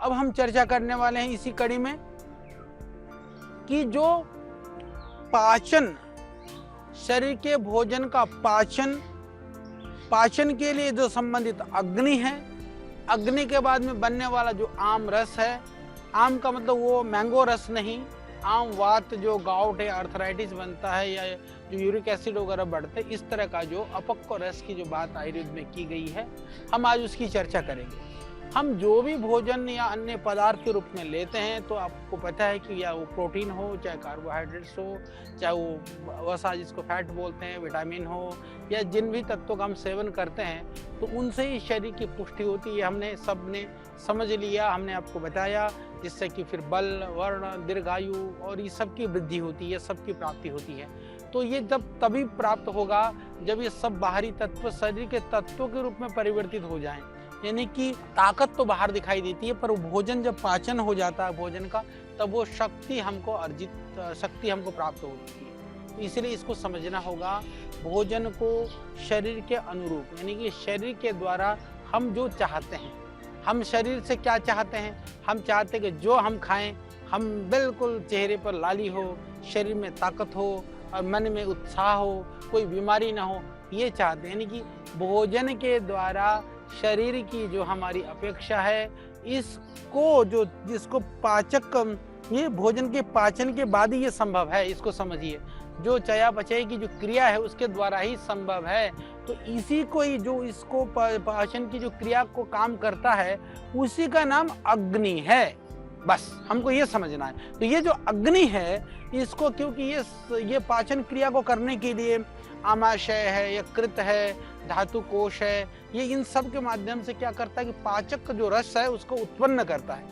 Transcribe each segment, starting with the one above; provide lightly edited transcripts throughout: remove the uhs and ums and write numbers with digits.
अब हम चर्चा करने वाले हैं इसी कड़ी में कि जो पाचन, शरीर के भोजन का पाचन के लिए जो संबंधित अग्नि है, अग्नि के बाद में बनने वाला जो आम रस है, आम का मतलब वो मैंगो रस नहीं, आम वात जो गाउट है, आर्थराइटिस बनता है या जो यूरिक एसिड वगैरह बढ़ते हैं, इस तरह का जो अपक्व रस की जो बात आयुर्वेद में की गई है, हम आज उसकी चर्चा करेंगे। हम जो भी भोजन या अन्य पदार्थ के रूप में लेते हैं तो आपको पता है कि या वो प्रोटीन हो, चाहे कार्बोहाइड्रेट्स हो, चाहे वो वसा जिसको फैट बोलते हैं, विटामिन हो, या जिन भी तत्वों का हम सेवन करते हैं तो उनसे ही शरीर की पुष्टि होती है। हमने सबने समझ लिया, हमने आपको बताया, जिससे कि फिर बल, वर्ण, दीर्घायु और ये सब की वृद्धि होती है, सबकी प्राप्ति होती है। तो ये जब तभी प्राप्त होगा जब ये सब बाहरी तत्व शरीर के तत्वों के रूप में परिवर्तित हो जाएं। यानी कि ताकत तो बाहर दिखाई देती है, पर भोजन जब पाचन हो जाता है भोजन का, तब वो शक्ति हमको प्राप्त होती है। तो इसलिए इसको समझना होगा, भोजन को शरीर के अनुरूप, यानी कि शरीर के द्वारा हम जो चाहते हैं, हम शरीर से क्या चाहते हैं, हम चाहते हैं कि जो हम खाएं, हम बिल्कुल चेहरे पर लाली हो, शरीर में ताकत हो और मन में उत्साह हो, कोई बीमारी ना हो, ये चाहते हैं। यानी कि भोजन के द्वारा शरीर की जो हमारी अपेक्षा है, इसको जिसको पाचक, ये भोजन के पाचन के बाद ही ये संभव है, इसको समझिए। जो चयापचय की जो क्रिया है उसके द्वारा ही संभव है। तो इसी को ही, जो इसको पाचन की जो क्रिया को काम करता है, उसी का नाम अग्नि है। बस हमको ये समझना है। तो ये जो अग्नि है, इसको क्योंकि ये पाचन क्रिया को करने के लिए आमाशय है, यकृत है, धातु कोश है, ये इन सब के माध्यम से क्या करता है कि पाचक का जो रस है उसको उत्पन्न करता है।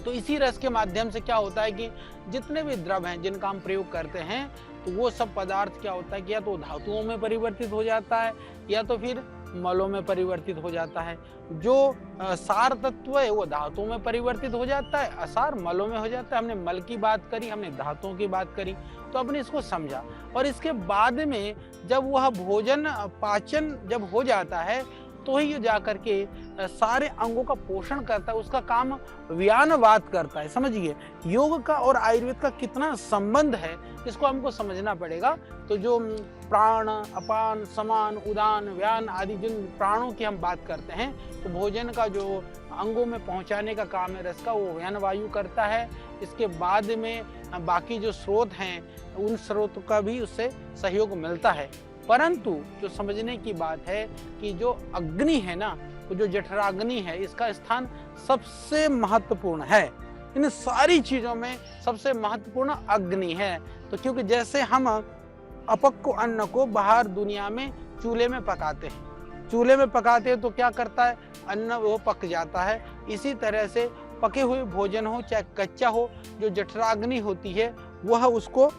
तो इसी रस के माध्यम से क्या होता है कि जितने भी द्रव हैं जिनका हम प्रयोग करते हैं, तो वो सब पदार्थ क्या होता है कि या तो धातुओं में परिवर्तित हो जाता है या तो फिर मलों में परिवर्तित हो जाता है। जो सार तत्व है वो धातुओं में परिवर्तित हो जाता है, असार मलों में हो जाता है। हमने मल की बात करी, हमने धातुओं की बात करी, तो आपने इसको समझा। और इसके बाद में जब वह भोजन पाचन जब हो जाता है तो ही ये जाकर के सारे अंगों का पोषण करता है, उसका काम व्यानवात करता है। समझिए योग का और आयुर्वेद का कितना संबंध है, इसको हमको समझना पड़ेगा। तो जो प्राण, अपान, समान, उदान, व्यान आदि जिन प्राणों की हम बात करते हैं, तो भोजन का जो अंगों में पहुंचाने का काम है रस का, वो व्यान वायु करता है। इसके बाद में बाकी जो स्रोत हैं, उन स्रोत का भी उससे सहयोग मिलता है। परंतु जो समझने की बात है कि जो अग्नि है ना, वो जो जठराग्नि है, इसका स्थान सबसे महत्वपूर्ण है। इन सारी चीजों में सबसे महत्वपूर्ण अग्नि है। तो क्योंकि जैसे हम अपक्व अन्न को बाहर दुनिया में चूल्हे में पकाते हैं, तो क्या करता है, अन्न वो पक जाता है। इसी तरह से पके हुए भोजन हो चाहे कच्चा हो, जो जठराग्नि होती है वह उसको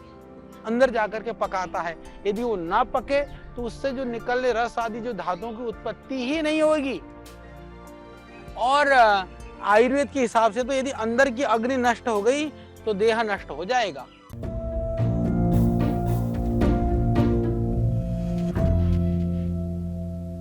अंदर जाकर के पकाता है। यदि वो ना पके तो उससे जो निकलने रस आदि जो धातुओं की उत्पत्ति ही नहीं होगी। और आयुर्वेद के हिसाब से तो यदि अंदर की अग्नि नष्ट हो गई तो देह नष्ट हो जाएगा।